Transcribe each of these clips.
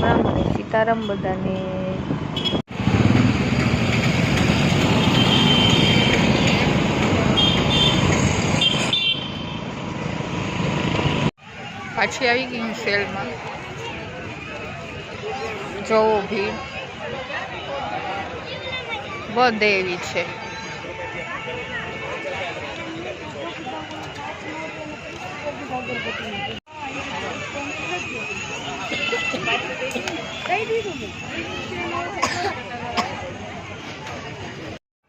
રામ અને સીતારામ બધાને। પાછી આવી ગઈ સેલમાં, જોવો ભીડ બધે એવી છે।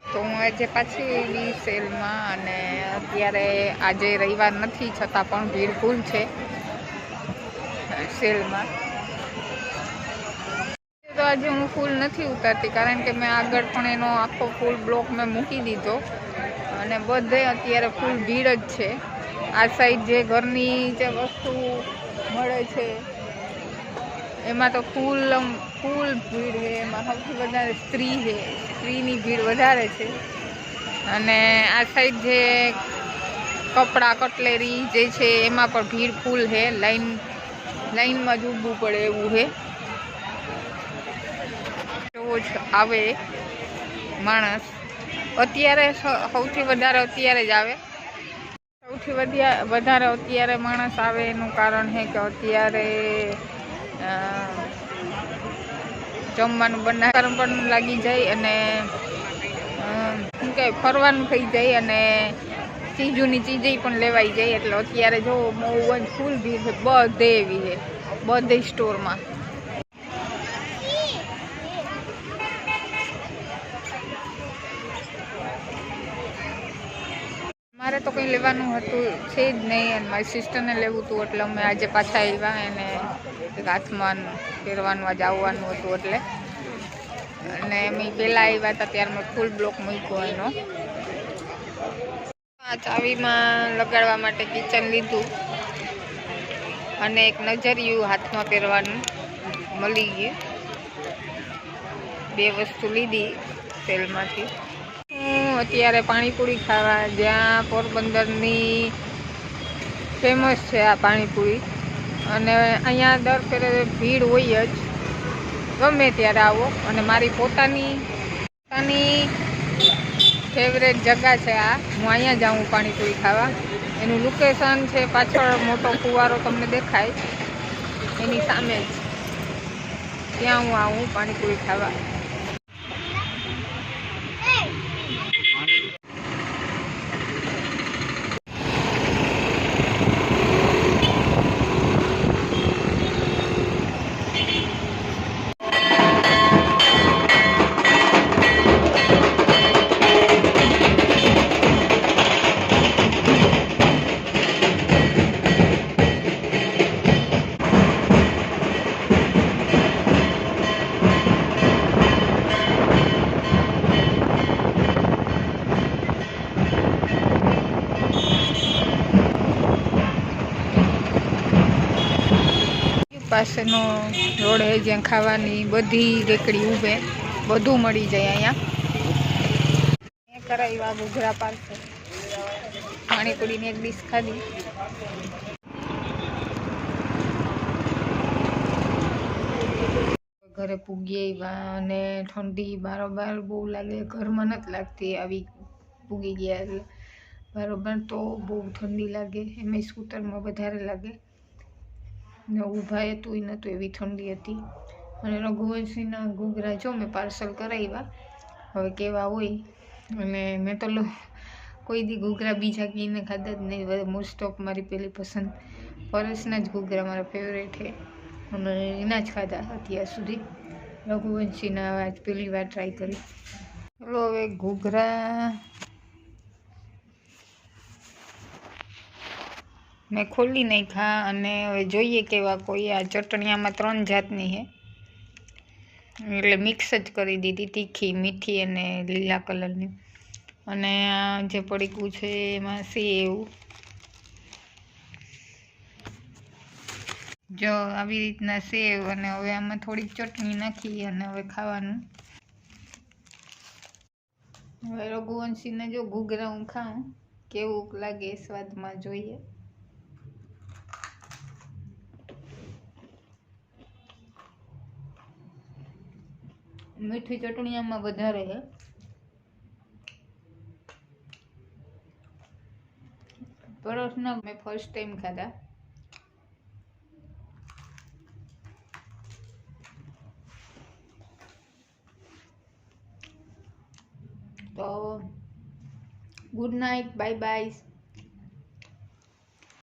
તો હું આજે પાછી એવી સેલમાં, અને અત્યારે આજે રવિવાર નથી છતાં પણ ભીડ ફૂલ છે સેલમાં। તો આજે હું ફૂલ નથી ઉતારતી કારણ કે મેં આગળ પણ એનો આખો ફૂલ બ્લોક મેં મૂકી દીધો, અને બધે અત્યારે ફૂલ ભીડ જ છે। આ સાઈડ જે ઘરની જે વસ્તુ મળે છે એમાં તો ફૂલ ભીડ છે। એમાં સૌથી વધારે સ્ત્રી છે, સ્ત્રીની ભીડ વધારે છે। અને આ સાઈડ જે કપડાં કટલેરી જે છે એમાં પણ ભીડ ફૂલ છે। લાઈનમાં જ ઊભું પડે એવું છે। રોજ આવે માણસ, અત્યારે સૌથી વધારે અત્યારે જ આવે। સૌથી વધારે અત્યારે માણસ આવે એનું કારણ છે કે અત્યારે જમવાનું બનાવવાનું પણ લાગી જાય, અને શું કહે ફરવાનું થઈ જાય, અને ચીજોની ચીજે પણ લેવાઈ જાય। એટલે અત્યારે જો બહુ જ ફૂલ ભીડ છે બધે એવી છે, બધે સ્ટોરમાં। મારે તો કંઈ લેવાનું હતું છે જ નહીં, અને મારી સિસ્ટરને લેવું હતું એટલે અમે આજે પાછા આવ્યા। એને હાથમાં પહેરવાનું આજે આવવાનું હતું એટલે, અને અમે પહેલાં આવ્યા હતા ત્યારે મેં ફૂલ બ્લોક મૂક્યો એનો। આ ચાવીમાં લગાડવા માટે કિચન લીધું, અને એક નજરિયું હાથમાં પહેરવાનું મળી ગયું। બે વસ્તુ લીધી સેલમાંથી। હું અત્યારે પાણીપુરી ખાવા, જ્યાં પોરબંદરની ફેમસ છે આ પાણીપુરી, અને અહીંયા દર ફેરે ભીડ હોય જ, ગમે ત્યારે આવો। અને મારી પોતાની ફેવરેટ જગ્યા છે આ, હું અહીંયા જાઉં પાણીપુરી ખાવા। એનું લોકેશન છે પાછળ મોટો ફુવારો તમને દેખાય એની સામે જ, ત્યાં હું આવું પાણીપુરી ખાવા। પાસેનો રોડ છે જ્યાં ખાવાની બધી રેકડી ઊભે, બધું મળી જાય અહીંયા। કરાવ્યા ઘૂઘરા પાર્સલ, પાણીપુરીની એક ડીશ ખાધી। ઘરે પૂગી આવ્યા, અને ઠંડી બારોબાર બહુ લાગે, ઘરમાં નથી લાગતી, આવી પૂગી ગયા એટલે બારોબાર તો બહુ ઠંડી લાગે, એમાં સ્કૂટરમાં વધારે લાગે। ને ઊભા હતું નહોતું એવી ઠંડી હતી। અને રઘુવંશીના ઘૂઘરા જો મેં પાર્સલ કરાવ્યા, હવે કેવા હોય। અને મેં તો કોઈ દી ઘૂઘરા બીજા કીને ખાધા જ નહીં, મોસ્ટ ઓફ મારી પેલી પસંદ પરેશના જ ઘૂઘરા મારા ફેવરેટ છે, અને એના જ ખાધા અત્યાર સુધી। રઘુવંશીના આજ પહેલી વાર ટ્રાય કરી। ચલો હવે ઘૂઘરા મેં ખોલી નાખ્યા, અને હવે જોઈએ કેવા કોઈ। આ ચટણીયામાં 3 જાતની છે, એટલે મિક્સ જ કરી દીધી, તીખી, મીઠી અને લીલા કલરની। અને આ જે પડીકું છે એમાં સેવ, જો આવી રીતના સેવ, અને હવે આમાં થોડીક ચટણી નાખી અને હવે ખાવાનું। હવે રઘુવંશીને જો ઘૂઘરા હું ખાઉં કેવું લાગે સ્વાદમાં જોઈએ। મીઠી ચટણી આમાં વધારે છે. પરસના મેં ફર્સ્ટ ટાઈમ ખાધા. તો ગુડ નાઇટ, બાય બાય.